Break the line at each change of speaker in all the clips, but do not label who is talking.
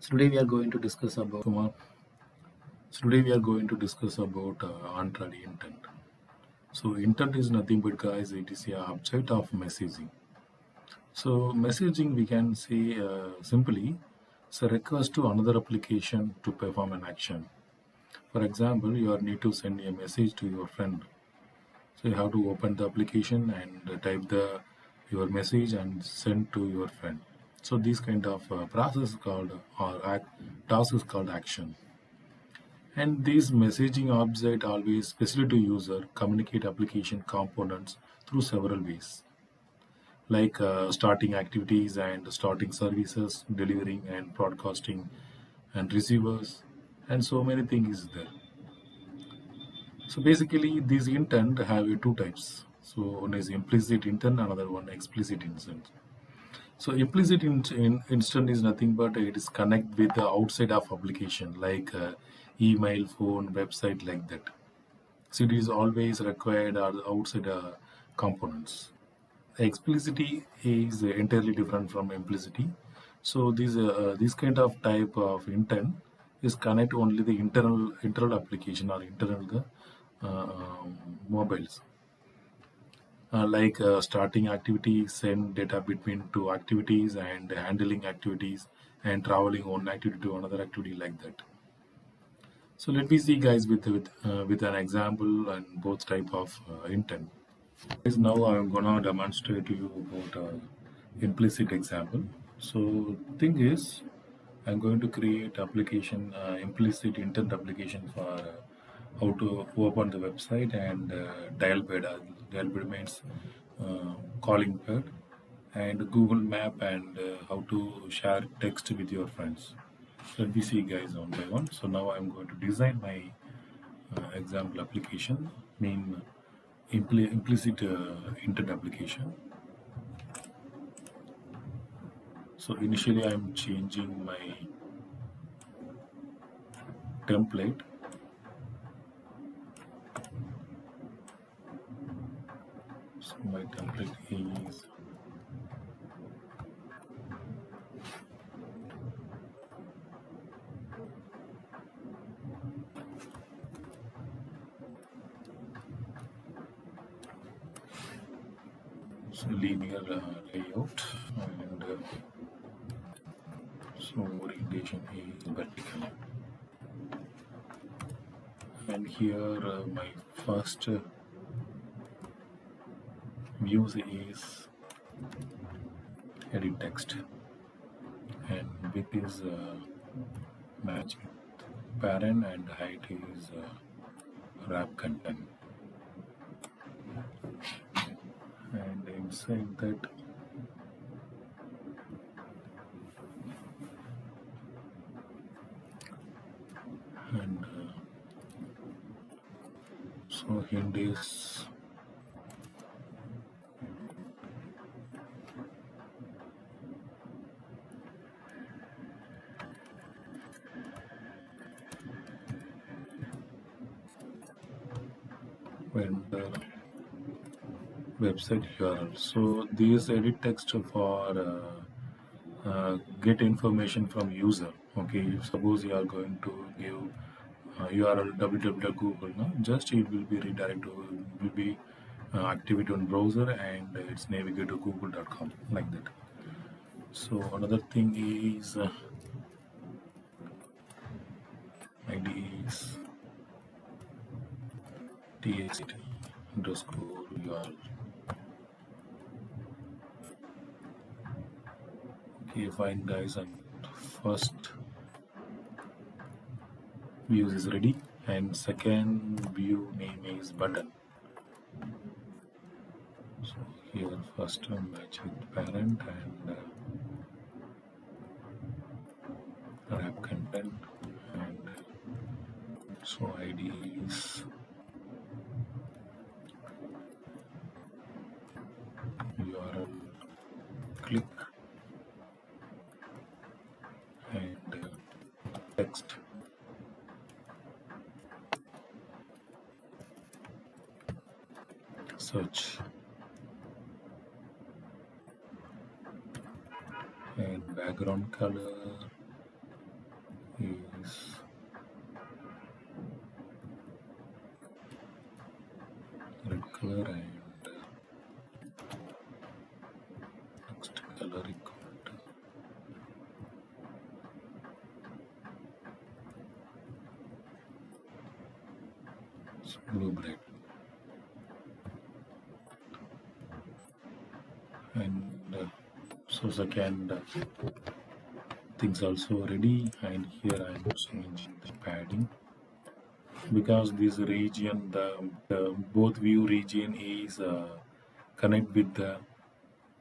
So today we are going to discuss about Kumar. So today we are going to discuss about unread intent. So intent is nothing but guys, it is a object of messaging. So messaging we can say simply it's a request to another application to perform an action. For example, you are need to send a message to your friend. So you have to open the application and type the your message and send to your friend. So this kind of process called or task is called action. And these messaging object always specific to user communicate application components through several ways, like starting activities and starting services, delivering and broadcasting and receivers, and so many things is there. So basically, these intent have two types. So one is implicit intent, another one explicit intent. So implicit instant is nothing but it is connect with the outside of application like email, phone, website like that. So it is always required are outside components. Explicitity is entirely different from implicity. So this kind of type of intent is connect only the internal application or internal the mobiles. Like starting activities, send data between two activities, and handling activities, and traveling one activity to another activity like that. So let me see, guys, with an example and both type of intent. Guys, now I'm gonna demonstrate to you about implicit example. So thing is, I'm going to create application implicit intent application for how to open the website and dial pad. Dial pad means calling pad and Google Map and how to share text with your friends. So let me see, guys, one by one. So now I'm going to design my example application, mean implicit intent application. So initially I'm changing my template. So my template is linear layout, and so orientation is vertical. And here my first views is edit text, and width is match with parent, and height is wrap content. And inside that, and so hint is vendor website URL. So these edit text for get information from user. Okay, if suppose you are going to give URL www.google, no, just it will be redirect to will be activate on browser and it's navigate to google.com like that. So another thing is ID is txt underscore URL. Okay, fine, guys, and first view is ready and second view name is button. So here first match with parent and wrap content, and so ID is URL click and text. Search and background color is red color and next color equal to blue bright. And so second things also ready, and here I am changing the padding because this region, the both view region is connect with the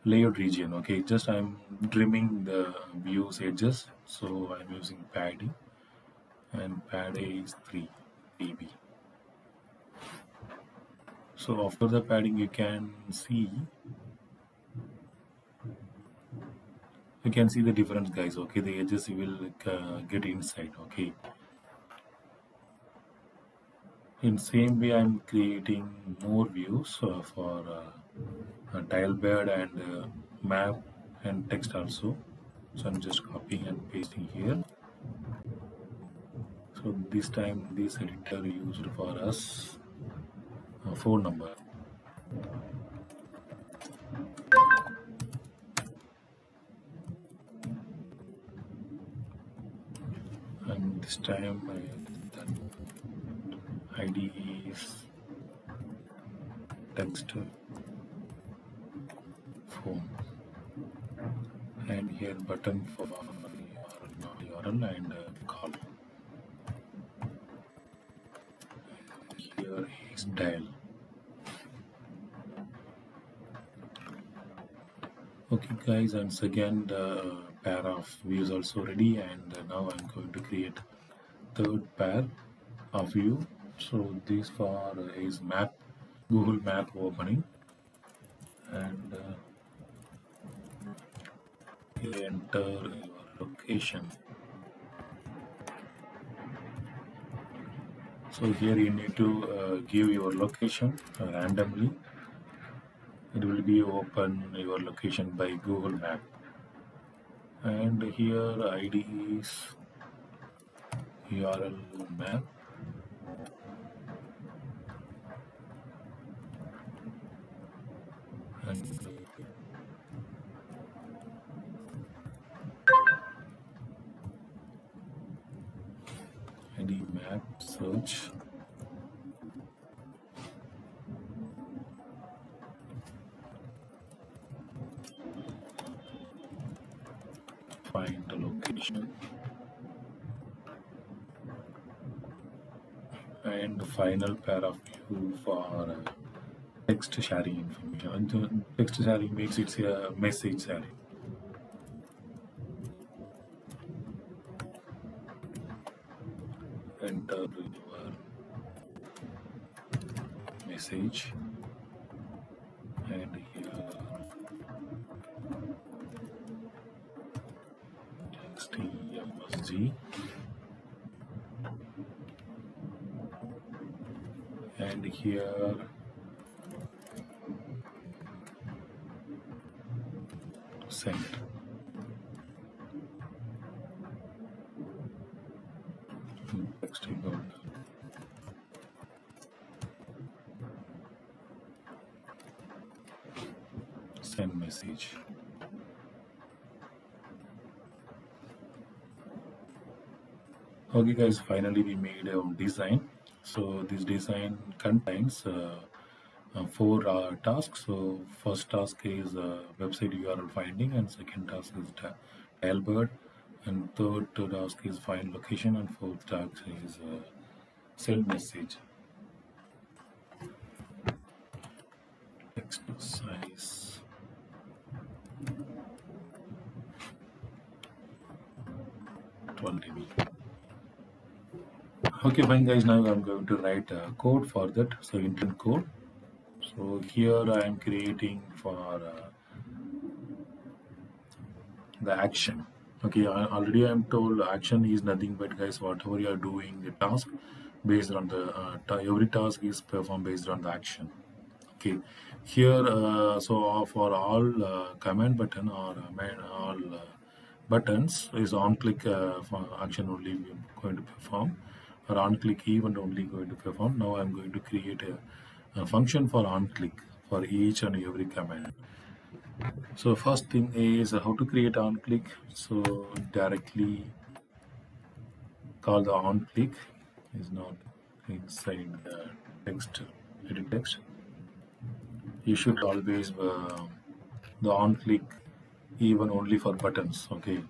layered region. Okay, just I'm trimming the views edges, so I'm using padding, and pad A is 3 dB. So after the padding you can see the difference, guys. Okay, the edges will get inside. Okay, in same way I'm creating more views for a tile bed and map and text also. So I'm just copying and pasting here. So this time this editor used for us a phone number, and this time the ID is text phone, and here button for URL and call. Here is dial. Okay, guys, and second pair of views also ready, and now I'm going to create third pair of view. So this for is map, Google Map opening, and you enter your location. So here you need to give your location randomly. It will be open your location by Google Map, and here ID is URL map, and ID map search. Find the location, and the final pair of view for text sharing information. And text sharing makes it a message sharing. Enter your message, and here TMSG, and here send. Text about send message. Okay, guys, finally we made a design. So this design contains four tasks. So first task is website URL finding, and second task is tailbird, and third task is find location, and fourth task is send message. Text size 12 dB. Okay, fine, guys. Now I'm going to write a code for that. So intent code. So here I am creating for the action. Okay, already I'm told action is nothing but, guys, whatever you are doing the task based on the every task is performed based on the action. Okay, here so for all command button or all buttons is on click action only going to perform, or on click event only going to perform. Now I'm going to create a function for on click for each and every command. So first thing is how to create on click. So directly call the on click is not inside the text, edit text. You should always the on click even only for buttons. Okay,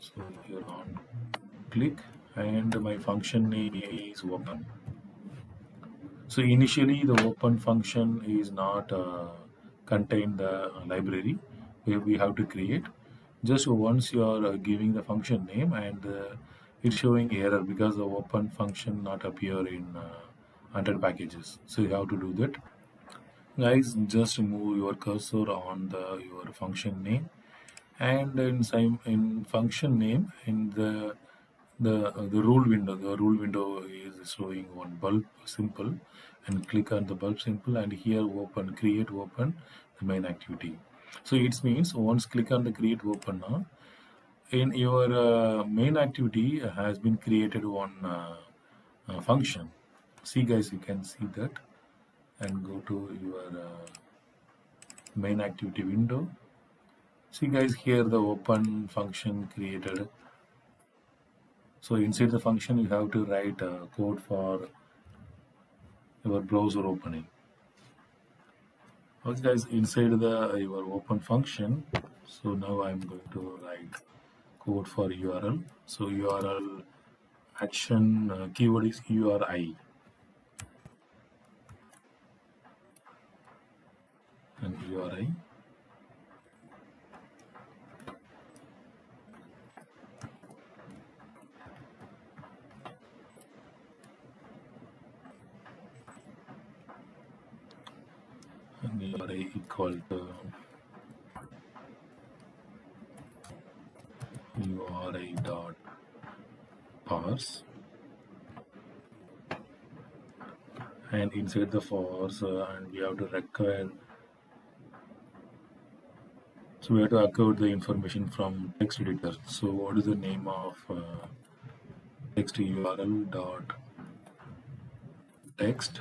so here on click and my function name is open. So initially the open function is not contain the library where we have to create. Just once you are giving the function name and it's showing error because the open function not appear in under packages. So you have to do that. Guys, just move your cursor on your function name, and in function name in the rule window is showing one bulb symbol, and click on the bulb symbol, and here open create open the main activity. So it means once click on the create open now, in your main activity has been created one function. See guys, you can see that, and go to your main activity window. See guys, here the open function created. So inside the function, you have to write a code for your browser opening. Okay, guys, inside the your open function. So now I'm going to write code for URL. So URL action keyword is URI, and URI. And URI equal to URI dot parse, and inside the parse and we have to require. So we have to acquire the information from text editor. So what is the name of text URL dot text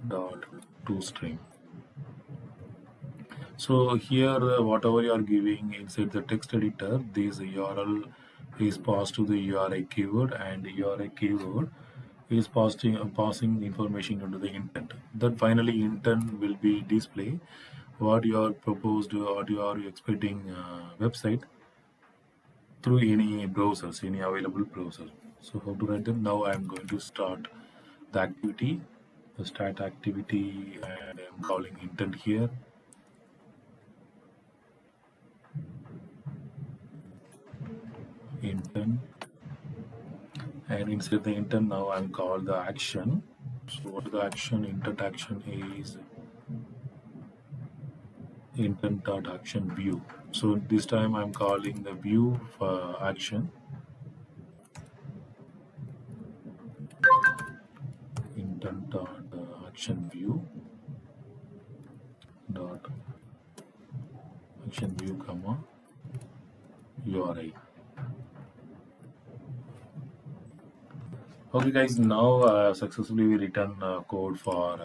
dot toString. So here whatever you are giving inside the text editor, this URL is passed to the URI keyword, and URI keyword is passing information into the intent. That finally intent will be display what you are proposed, what you are expecting website through any browsers, any available browser. So how to write them? Now I am going to start the activity, the start activity, and I am calling intent here. Intent, and inside the intent now I'm called the action. So what the action? Intent action is intent dot action view. So this time I'm calling the view for action. Intent dot action view dot action view comma URI. Okay guys, now successfully we written code for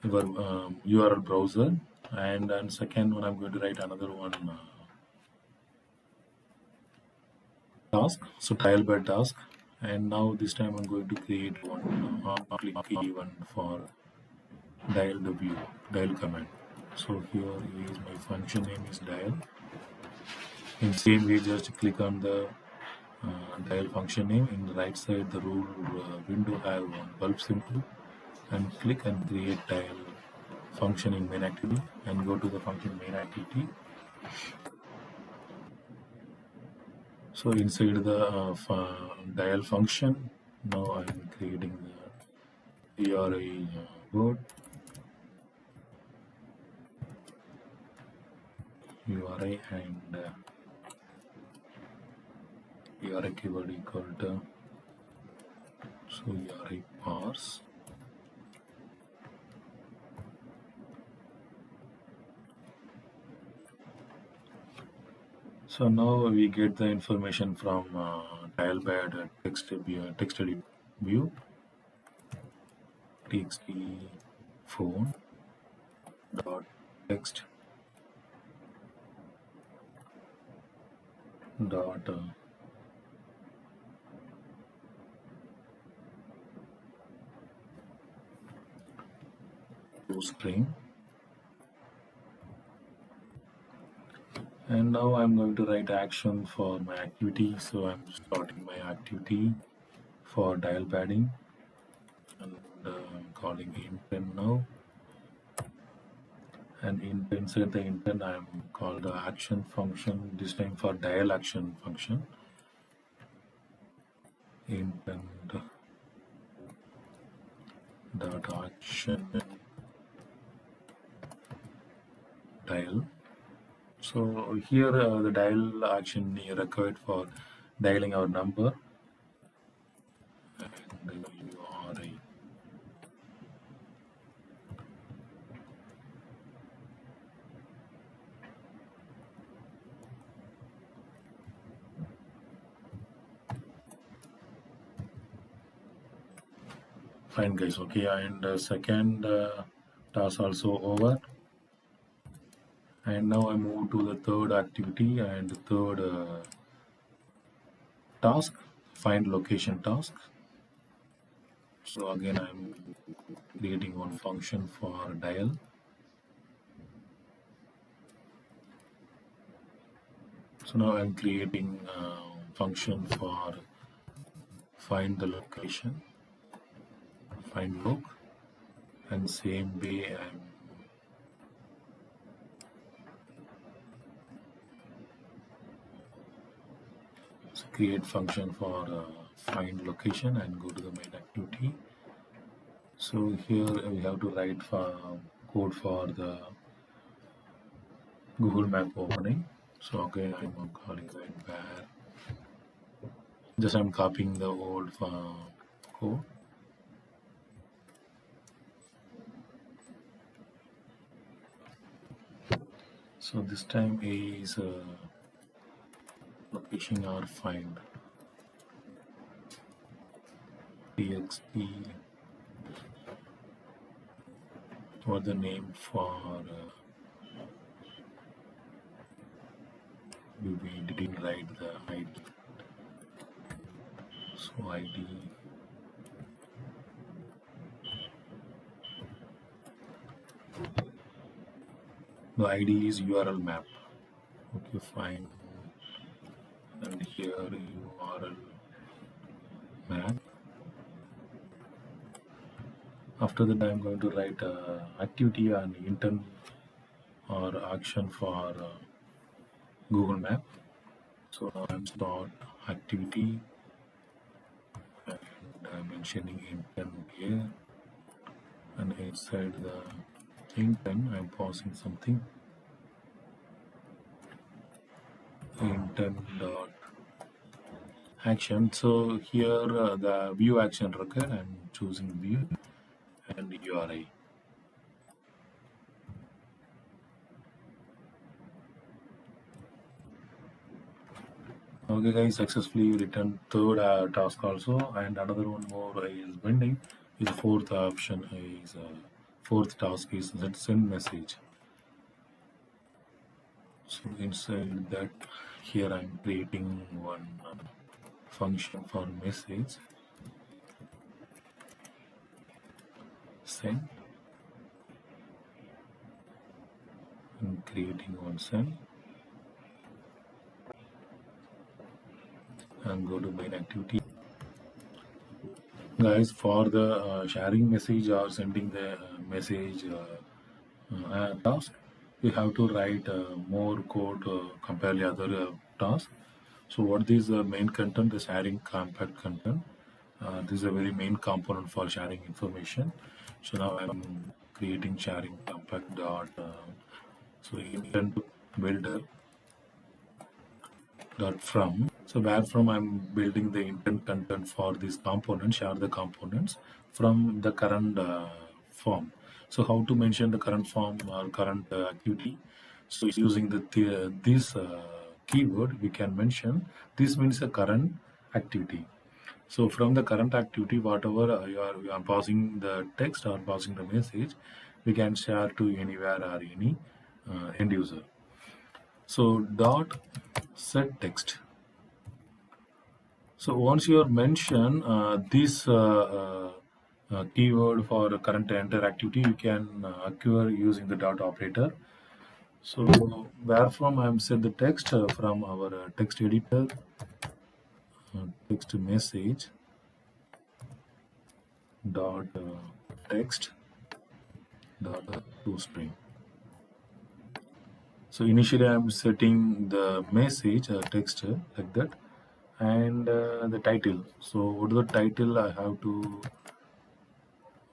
your URL browser, and then second one I'm going to write another one task. So trial by task, and now this time I'm going to create one click event for dial the view dial command. So here is my function name is dial. In same way, just click on the dial function name. In the right side, the rule window have one bulb symbol, and click and create dial function in main activity, and go to the function main activity. So inside the dial function, now I am creating the URI word, URI, and URI keyword equal to, so URI parse, So now we get the information from dialpad text edit view, txt phone dot text dot toString. And now I'm going to write action for my activity. So I'm starting my activity for dial padding, and I'm calling intent now. And inside the intent, I'm called the action function. This time for dial action function. Intent dot action dial. So here the dial action required for dialing our number, and URI. Fine guys, okay, and second task also over. And now I move to the third activity and third task, find location task. So again, I'm creating one function for dial. So now I'm creating a function for find the location, find loc, and same way I'm create function for find location and go to the main activity. So here we have to write for code for the Google Map opening. So again, I'm calling that where. Just I'm copying the old code. So this time is location or find txt or the name for we didn't write the ID. So ID the ID is URL map. Okay, fine. And here URL map. After that, I'm going to write activity and intent or action for Google Map. So now I'm start activity and I'm mentioning intent here, and inside the intent I'm passing something intent dot action. So here the view action record, I'm choosing view and URI. Okay guys, successfully returned third task also, and another one more is pending. Is fourth option is fourth task is that send message. So inside that, here I'm creating one function for message send, and creating one send, and go to main activity. Guys, for the sharing message or sending the message task, we have to write more code compare the other task. So what is the main content? The sharing compact content. This is a very main component for sharing information. So now I'm creating sharing compact dot. So intent builder dot from. So where from I'm building the intent content for this component, share the components from the current form. So how to mention the current form or current activity? So it's using the this keyword, we can mention this means a current activity. So from the current activity, whatever you are passing the text or passing the message, we can share to anywhere or any end user. So dot set text. So once you mention this keyword for current enter activity, you can acquire using the dot operator. So where from I am set the text from our text editor, text message dot text dot to string. So initially I am setting the message text like that, and the title. So what is the title I have to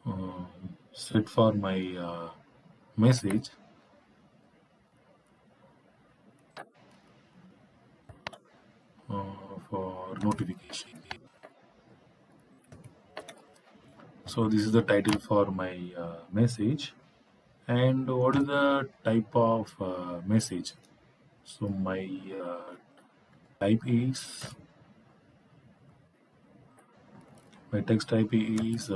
uh, set for my message? For notification. So this is the title for my message. And what is the type of message? So my type is my text type is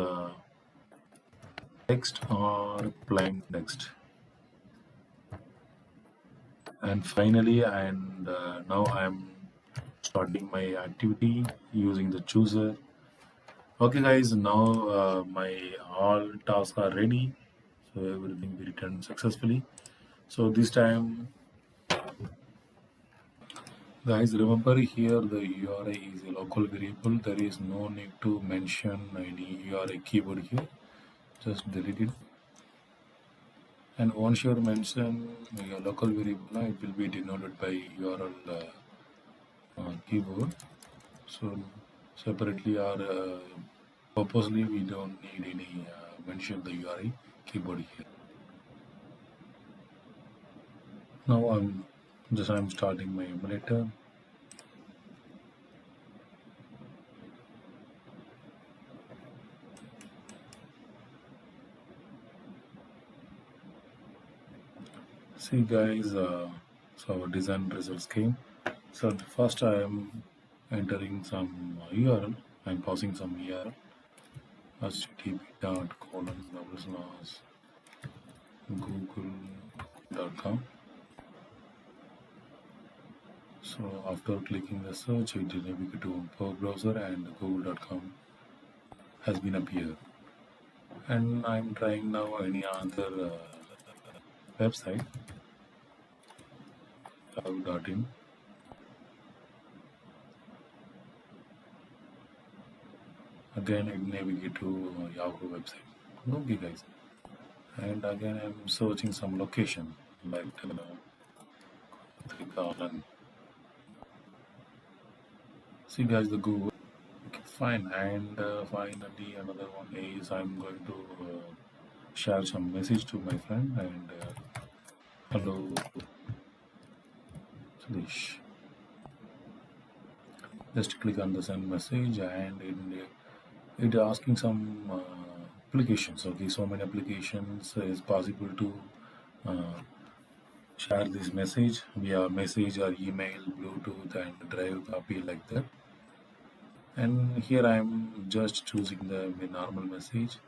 text or plain text. And finally, and now I'm starting my activity using the chooser. Okay, guys, now my all tasks are ready. So everything will return successfully. So this time, guys, remember here the URI is a local variable. There is no need to mention any URI keyword here. Just delete it. And once you mention your local variable, it will be denoted by URL keyboard. So separately or purposely, we don't need any mention the URI keyboard here. Now I'm starting my emulator. See guys, so our design results came. So first I am entering some URL. I'm passing some URL. http://google.com. So after clicking the search, it will navigate to Power browser and google.com has been appeared. And I'm trying now any other website, yahoo.in. Again, it navigate to Yahoo website. Okay, guys. And again, I'm searching some location like Trikalan. See, guys, the Google. Okay, fine. And finally, another one is I'm going to share some message to my friend and hello, Sadish. Just click on the send message and it asking some applications. Okay, so many applications is possible to uh, share this message via message or email, Bluetooth, and drive copy like that. And here I am just choosing the normal message.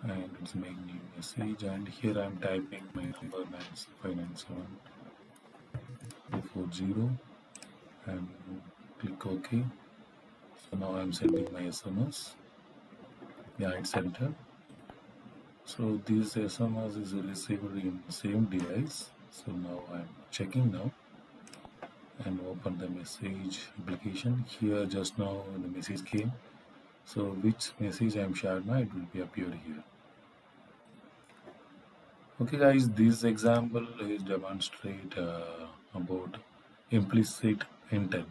And it's making new message, and here I'm typing my number 9597 240 and click OK. So now I'm sending my SMS. Yeah, it's entered. So this SMS is received in the same device. So now I'm checking now and open the message application. Here just now the message came. So which message I'm shared now, it will be appeared here. Okay guys, this example is demonstrate about implicit intent.